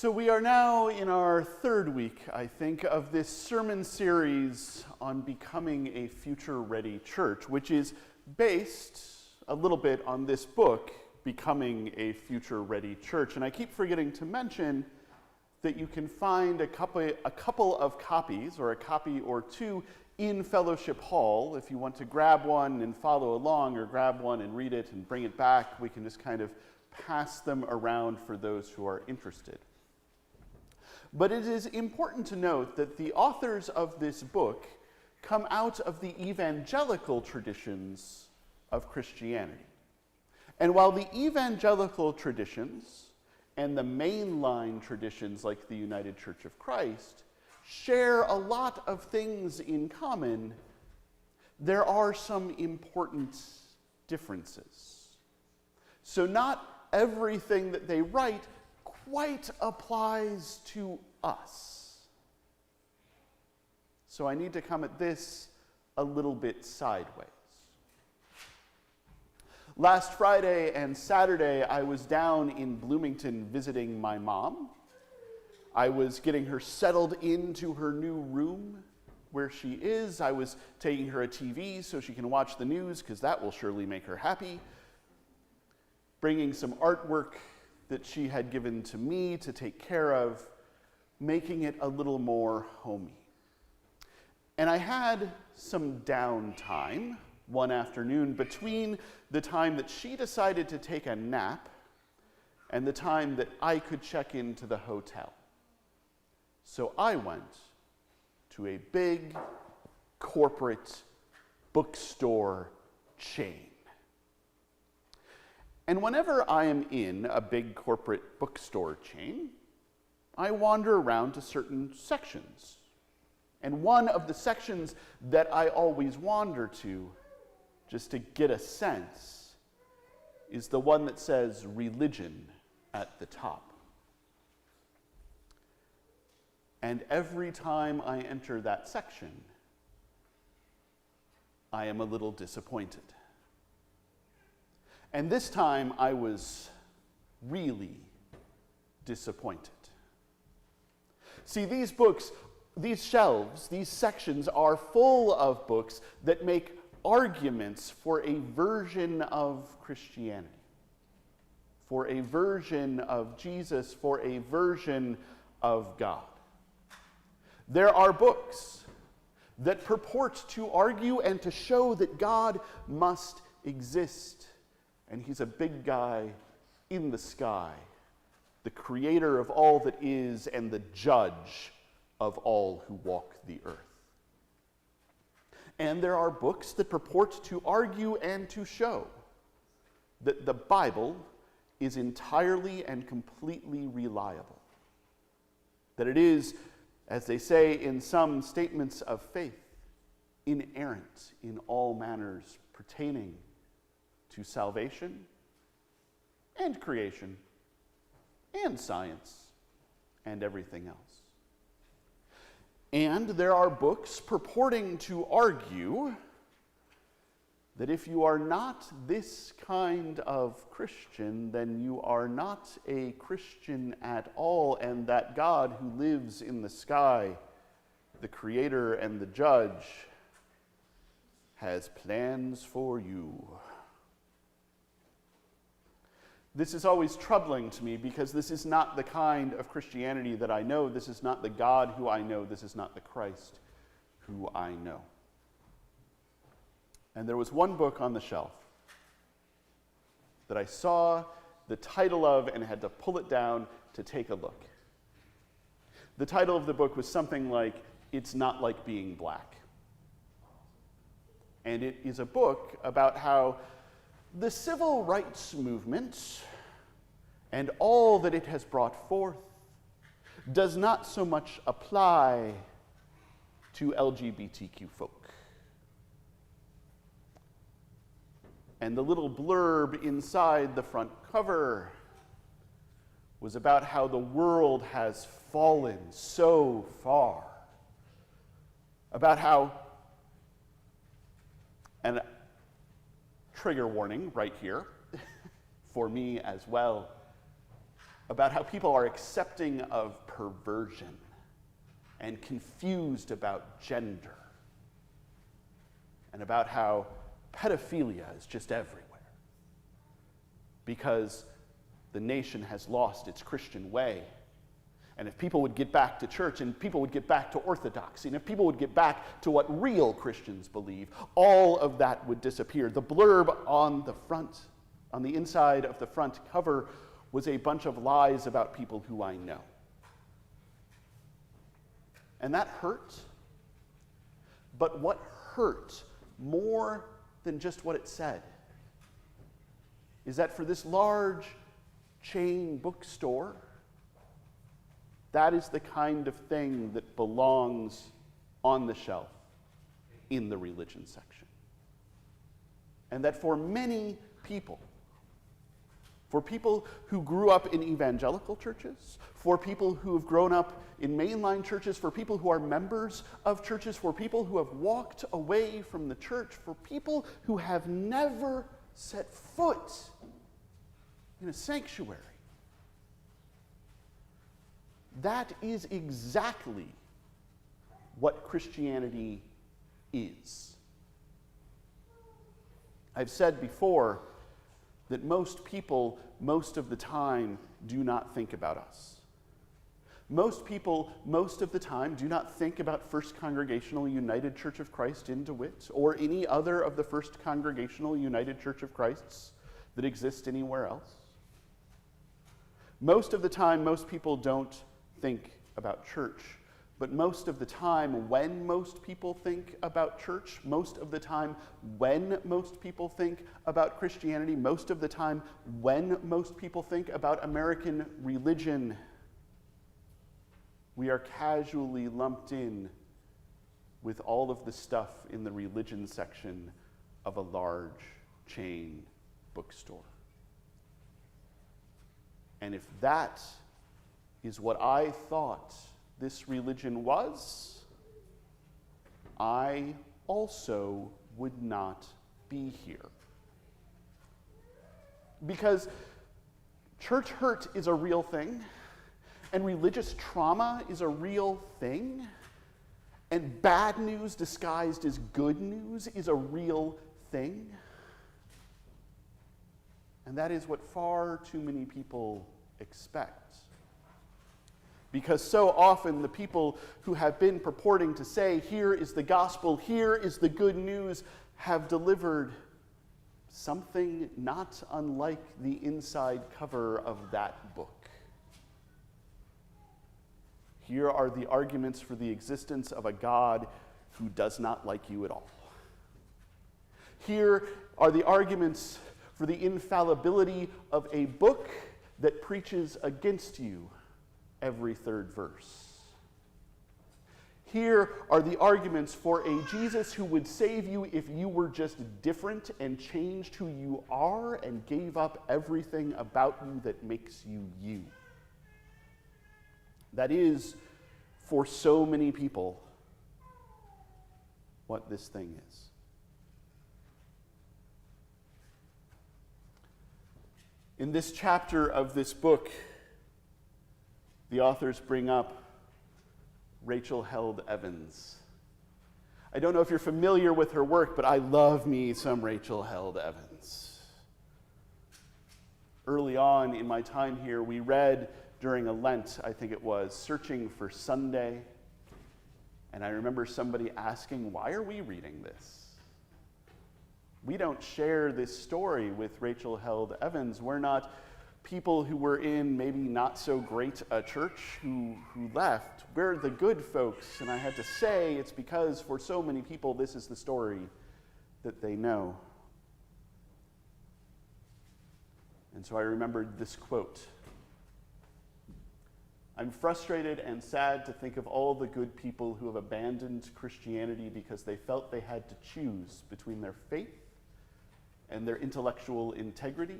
So we are now in our third week, I think, of this sermon series on becoming a future-ready church, which is based a little bit on this book, Becoming a Future-Ready Church. And I keep forgetting to mention that you can find a couple of copies, or a copy or two, in Fellowship Hall. If you want to grab one and follow along, or grab one and read it and bring it back, we can just kind of pass them around for those who are interested. But it is important to note that the authors of this book come out of the evangelical traditions of Christianity. And while the evangelical traditions and the mainline traditions like the United Church of Christ share a lot of things in common, there are some important differences. So not everything that they write quite applies to us. So I need to come at this a little bit sideways. Last Friday and Saturday, I was down in Bloomington visiting my mom. I was getting her settled into her new room where she is. I was taking her a TV so she can watch the news, because that will surely make her happy. Bringing some artwork that she had given to me to take care of, making it a little more homey. And I had some downtime one afternoon between the time that she decided to take a nap and the time that I could check into the hotel. So I went to a big corporate bookstore chain. And whenever I am in a big corporate bookstore chain, I wander around to certain sections. And one of the sections that I always wander to, just to get a sense, is the one that says religion at the top. And every time I enter that section, I am a little disappointed. And this time I was really disappointed. See, these books, these shelves, these sections are full of books that make arguments for a version of Christianity, for a version of Jesus, for a version of God. There are books that purport to argue and to show that God must exist, and he's a big guy in the sky, the creator of all that is and the judge of all who walk the earth. And there are books that purport to argue and to show that the Bible is entirely and completely reliable, that it is, as they say in some statements of faith, inerrant in all manners pertaining to salvation and creation and science and everything else. And there are books purporting to argue that if you are not this kind of Christian, then you are not a Christian at all, and that God who lives in the sky, the creator and the judge, has plans for you. This is always troubling to me, because this is not the kind of Christianity that I know. This is not the God who I know. This is not the Christ who I know. And there was one book on the shelf that I saw the title of and had to pull it down to take a look. The title of the book was something like, "It's Not Like Being Black." And it is a book about how the civil rights movement and all that it has brought forth does not so much apply to LGBTQ folk. And the little blurb inside the front cover was about how the world has fallen so far, about how, and trigger warning right here, for me as well, about how people are accepting of perversion and confused about gender, and about how pedophilia is just everywhere because the nation has lost its Christian way. And if people would get back to church, and people would get back to orthodoxy, and if people would get back to what real Christians believe, all of that would disappear. The blurb on the front, on the inside of the front cover, was a bunch of lies about people who I know. And that hurt. But what hurt more than just what it said is that for this large chain bookstore, that is the kind of thing that belongs on the shelf in the religion section. And that for many people, for people who grew up in evangelical churches, for people who have grown up in mainline churches, for people who are members of churches, for people who have walked away from the church, for people who have never set foot in a sanctuary, that is exactly what Christianity is. I've said before that most people, most of the time, do not think about us. Most people, most of the time, do not think about First Congregational United Church of Christ in DeWitt or any other of the First Congregational United Church of Christs that exist anywhere else. Most of the time, most people don't think about church, but most of the time when most people think about church, most of the time when most people think about Christianity, most of the time when most people think about American religion, we are casually lumped in with all of the stuff in the religion section of a large chain bookstore. And if that is what I thought this religion was, I also would not be here. Because church hurt is a real thing, and religious trauma is a real thing, and bad news disguised as good news is a real thing. And that is what far too many people expect. Because so often the people who have been purporting to say, here is the gospel, here is the good news, have delivered something not unlike the inside cover of that book. Here are the arguments for the existence of a God who does not like you at all. Here are the arguments for the infallibility of a book that preaches against you every third verse. Here are the arguments for a Jesus who would save you if you were just different and changed who you are and gave up everything about you that makes you you. That is, for so many people, what this thing is. In this chapter of this book, the authors bring up Rachel Held Evans. I don't know if you're familiar with her work, but I love me some Rachel Held Evans. Early on in my time here, we read during a Lent, I think it was, Searching for Sunday. And I remember somebody asking, why are we reading this? We don't share this story with Rachel Held Evans. We're not people who were in maybe not so great a church who left. We're the good folks. And I had to say it's because for so many people, this is the story that they know. And so I remembered this quote. I'm frustrated and sad to think of all the good people who have abandoned Christianity because they felt they had to choose between their faith and their intellectual integrity,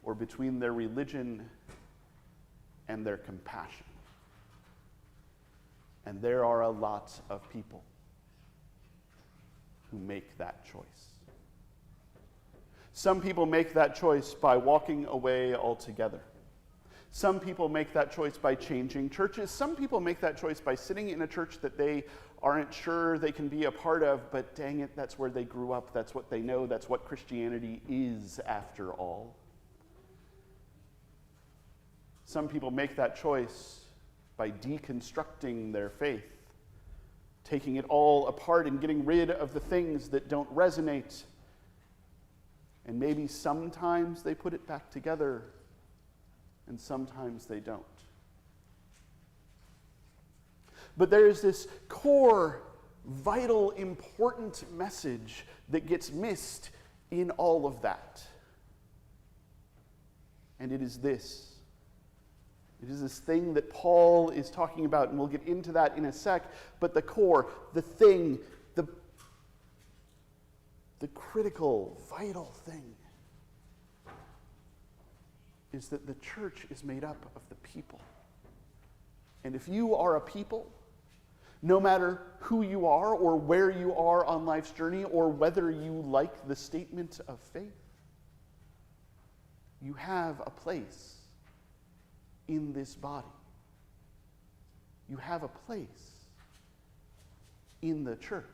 or between their religion and their compassion. And there are a lot of people who make that choice. Some people make that choice by walking away altogether. Some people make that choice by changing churches. Some people make that choice by sitting in a church that they aren't sure they can be a part of, but dang it, that's where they grew up, that's what they know, that's what Christianity is after all. Some people make that choice by deconstructing their faith, taking it all apart and getting rid of the things that don't resonate. And maybe sometimes they put it back together, and sometimes they don't. But there is this core, vital, important message that gets missed in all of that. And it is this. It is this thing that Paul is talking about, and we'll get into that in a sec. But the core, the thing, the critical, vital thing is that the church is made up of the people. And if you are a people, no matter who you are or where you are on life's journey or whether you like the statement of faith, you have a place in this body. You have a place in the church.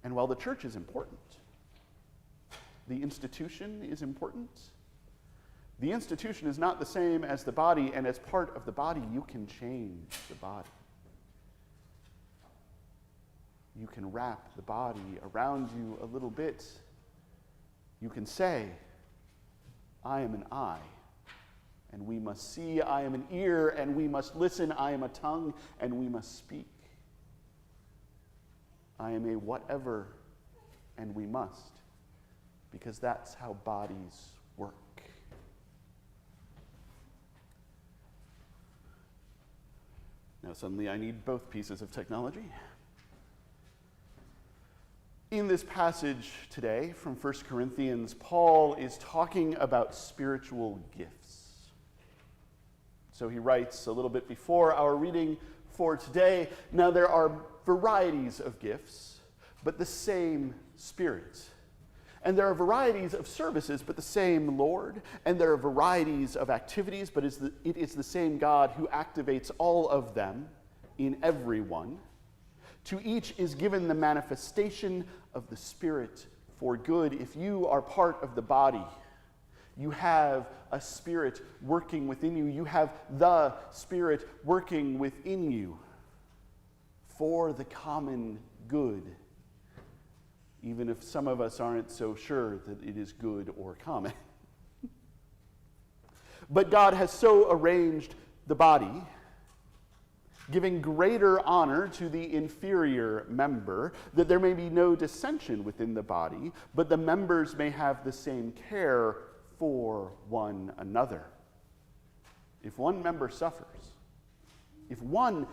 And while the church is important, the institution is important, the institution is not the same as the body, and as part of the body, you can change the body. You can wrap the body around you a little bit. You can say, I am an eye, and we must see. I am an ear, and we must listen. I am a tongue, and we must speak. I am a whatever, and we must, because that's how bodies work. Now suddenly I need both pieces of technology. In this passage today from 1 Corinthians, Paul is talking about spiritual gifts. So he writes a little bit before our reading for today, now there are varieties of gifts, but the same Spirit. And there are varieties of services, but the same Lord. And there are varieties of activities, but it is the same God who activates all of them in everyone. To each is given the manifestation of the Spirit for good. If you are part of the body, you have a Spirit working within you. You have the Spirit working within you for the common good, even if some of us aren't so sure that it is good or common. But God has so arranged the body, giving greater honor to the inferior member, that there may be no dissension within the body, but the members may have the same care for one another. If one member suffers, if one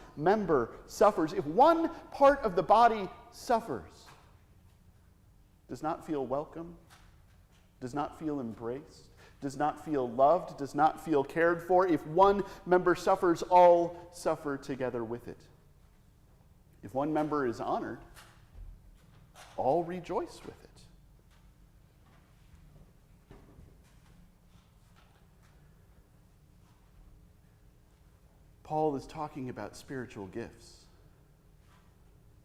part of the body suffers, does not feel welcome, does not feel embraced, does not feel loved, does not feel cared for, if one member suffers, all suffer together with it. If one member is honored, all rejoice with it. Paul is talking about spiritual gifts.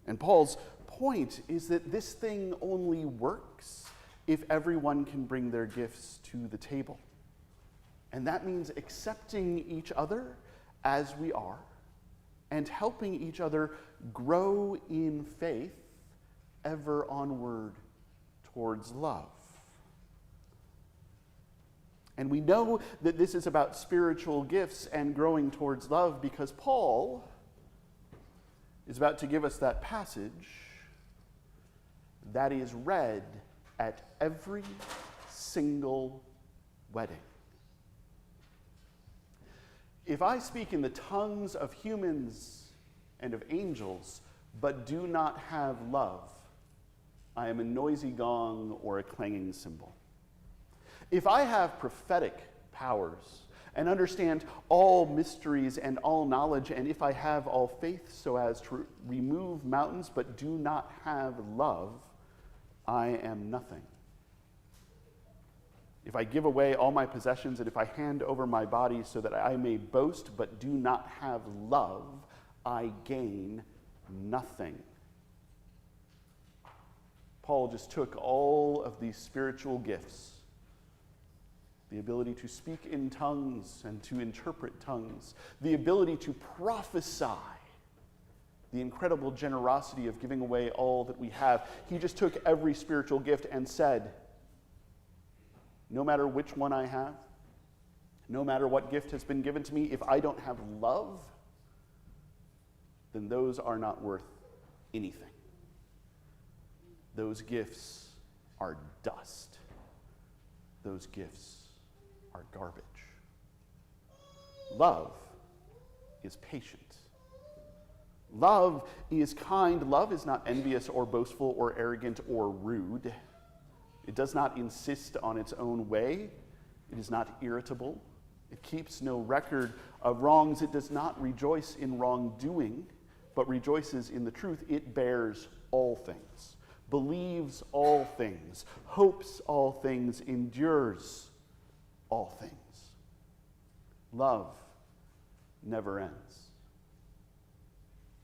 And Paul's point is that this thing only works if everyone can bring their gifts to the table. And that means accepting each other as we are and helping each other grow in faith ever onward towards love. And we know that this is about spiritual gifts and growing towards love because Paul is about to give us that passage that is read at every single wedding. If I speak in the tongues of humans and of angels, but do not have love, I am a noisy gong or a clanging cymbal. If I have prophetic powers and understand all mysteries and all knowledge, and if I have all faith so as to remove mountains but do not have love, I am nothing. If I give away all my possessions and if I hand over my body so that I may boast but do not have love, I gain nothing. Paul just took all of these spiritual gifts, the ability to speak in tongues and to interpret tongues, the ability to prophesy, the incredible generosity of giving away all that we have. He just took every spiritual gift and said, no matter which one I have, no matter what gift has been given to me, if I don't have love, then those are not worth anything. Those gifts are dust. Those gifts are garbage. Love is patient. Love is kind. Love is not envious or boastful or arrogant or rude. It does not insist on its own way. It is not irritable. It keeps no record of wrongs. It does not rejoice in wrongdoing, but rejoices in the truth. It bears all things, believes all things, hopes all things, endures all things. Love never ends.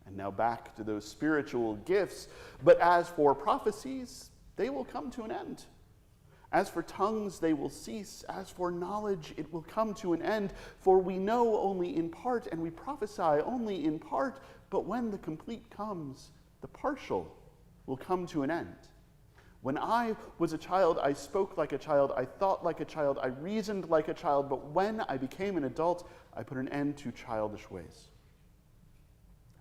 And now back to those spiritual gifts. But as for prophecies, they will come to an end. As for tongues, they will cease. As for knowledge, it will come to an end. For we know only in part, and we prophesy only in part. But when the complete comes, the partial will come to an end. When I was a child, I spoke like a child, I thought like a child, I reasoned like a child. But when I became an adult, I put an end to childish ways.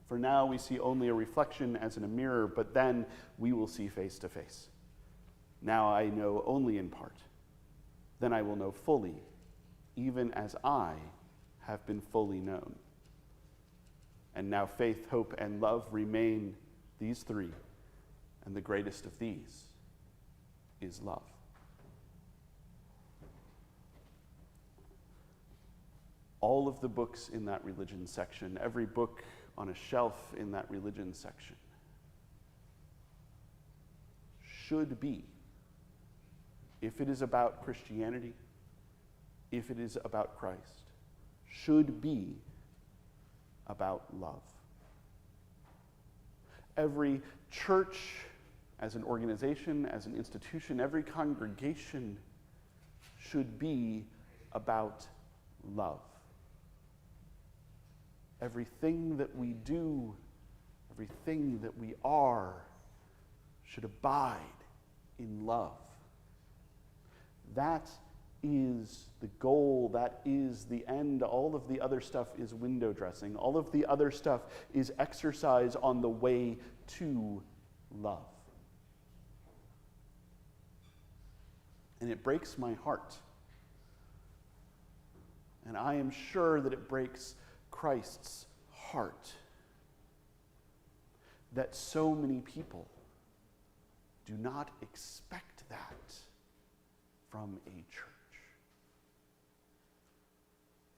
For now we see only a reflection as in a mirror, but then we will see face to face. Now I know only in part. Then I will know fully, even as I have been fully known. And now faith, hope, and love remain, these three, and the greatest of these is love. All of the books in that religion section, every book on a shelf in that religion section, should be, if it is about Christianity, if it is about Christ, should be about love. Every church, as an organization, as an institution, every congregation should be about love. Everything that we do, everything that we are, should abide in love. That is the goal, that is the end. All of the other stuff is window dressing. All of the other stuff is exercise on the way to love. And it breaks my heart. And I am sure that it breaks Christ's heart that so many people do not expect that from a church.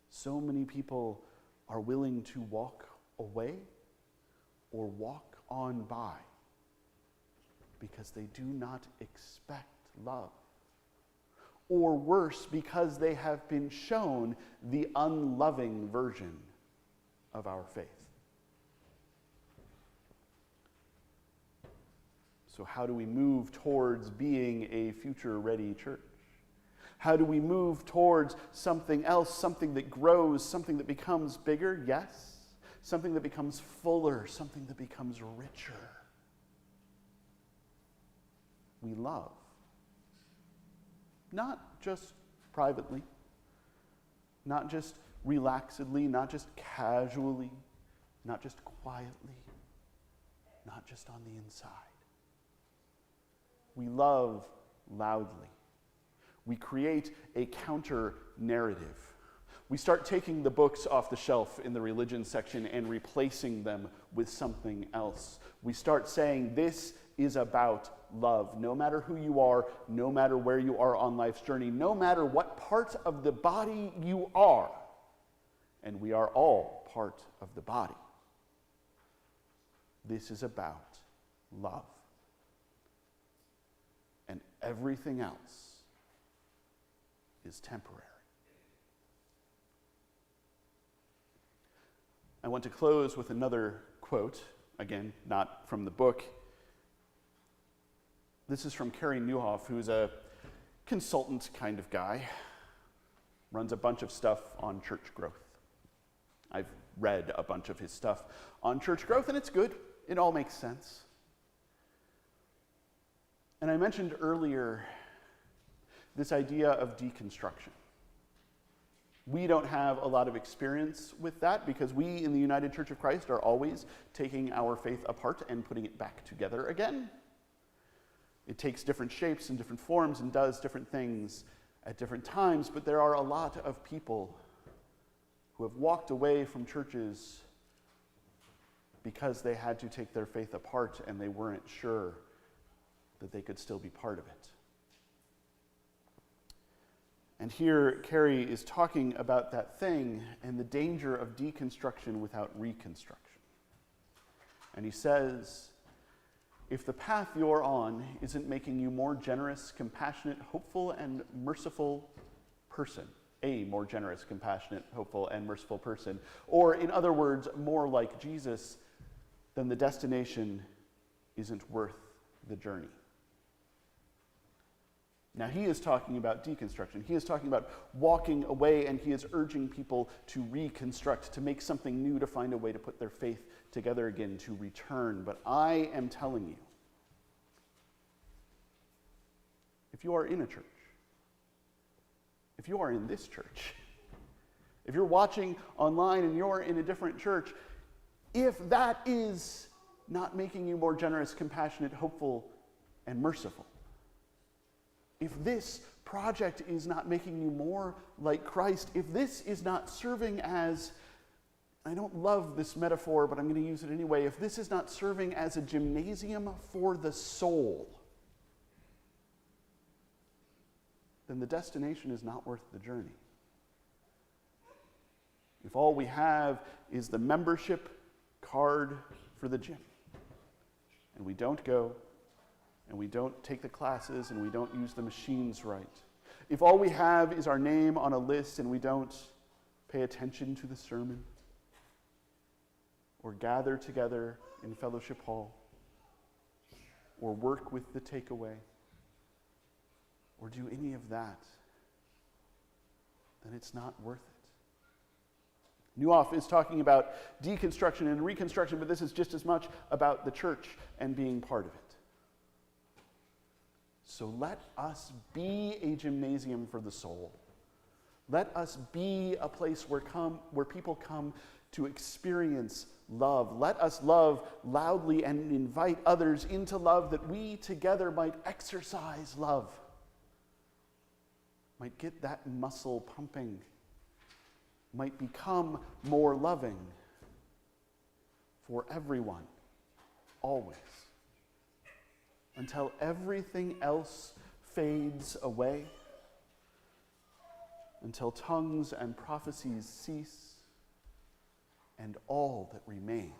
So many people are willing to walk away or walk on by because they do not expect love. Or worse, because they have been shown the unloving version of our faith. So how do we move towards being a future-ready church? How do we move towards something else, something that grows, something that becomes bigger? Yes. Something that becomes fuller, something that becomes richer. We love. Not just privately, not just relaxedly, not just casually, not just quietly, not just on the inside. We love loudly. We create a counter-narrative. We start taking the books off the shelf in the religion section and replacing them with something else. We start saying this is about love. No matter who you are, no matter where you are on life's journey, no matter what part of the body you are, and we are all part of the body, this is about love. And everything else is temporary. I want to close with another quote, again, not from the book. This is from Carey Nieuwhof, who's a consultant kind of guy, runs a bunch of stuff on church growth. I've read a bunch of his stuff on church growth, and it's good. It all makes sense. And I mentioned earlier this idea of deconstruction. We don't have a lot of experience with that because we in the United Church of Christ are always taking our faith apart and putting it back together again. It takes different shapes and different forms and does different things at different times, but there are a lot of people who have walked away from churches because they had to take their faith apart and they weren't sure that they could still be part of it. And here, Carey is talking about that thing and the danger of deconstruction without reconstruction. And he says, if the path you're on isn't making you more generous, compassionate, hopeful, and merciful person, a more generous, compassionate, hopeful, and merciful person, or in other words, more like Jesus, then the destination isn't worth the journey. Now, he is talking about deconstruction. He is talking about walking away, and he is urging people to reconstruct, to make something new, to find a way to put their faith together again, to return. But I am telling you, if you are in a church, if you are in this church, if you're watching online and you're in a different church, if that is not making you more generous, compassionate, hopeful, and merciful, if this project is not making you more like Christ, if this is not serving as, I don't love this metaphor, but I'm going to use it anyway, if this is not serving as a gymnasium for the soul, then the destination is not worth the journey. If all we have is the membership card for the gym, and we don't go, and we don't take the classes, and we don't use the machines right, if all we have is our name on a list and we don't pay attention to the sermon, or gather together in fellowship hall, or work with the takeaway, or do any of that, then it's not worth it. Nieuwhof is talking about deconstruction and reconstruction, but this is just as much about the church and being part of it. So let us be a gymnasium for the soul. Let us be a place where people come to experience love. Let us love loudly and invite others into love, that we together might exercise love, might get that muscle pumping, might become more loving for everyone, always, until everything else fades away, until tongues and prophecies cease, and all that remains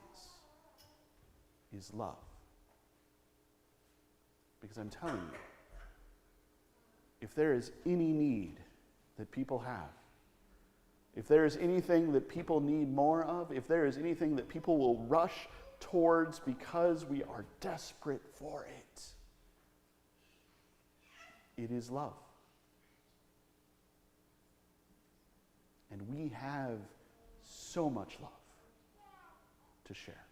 is love. Because I'm telling you, if there is any need that people have, if there is anything that people need more of, if there is anything that people will rush towards because we are desperate for it, it is love. And we have so much love to share.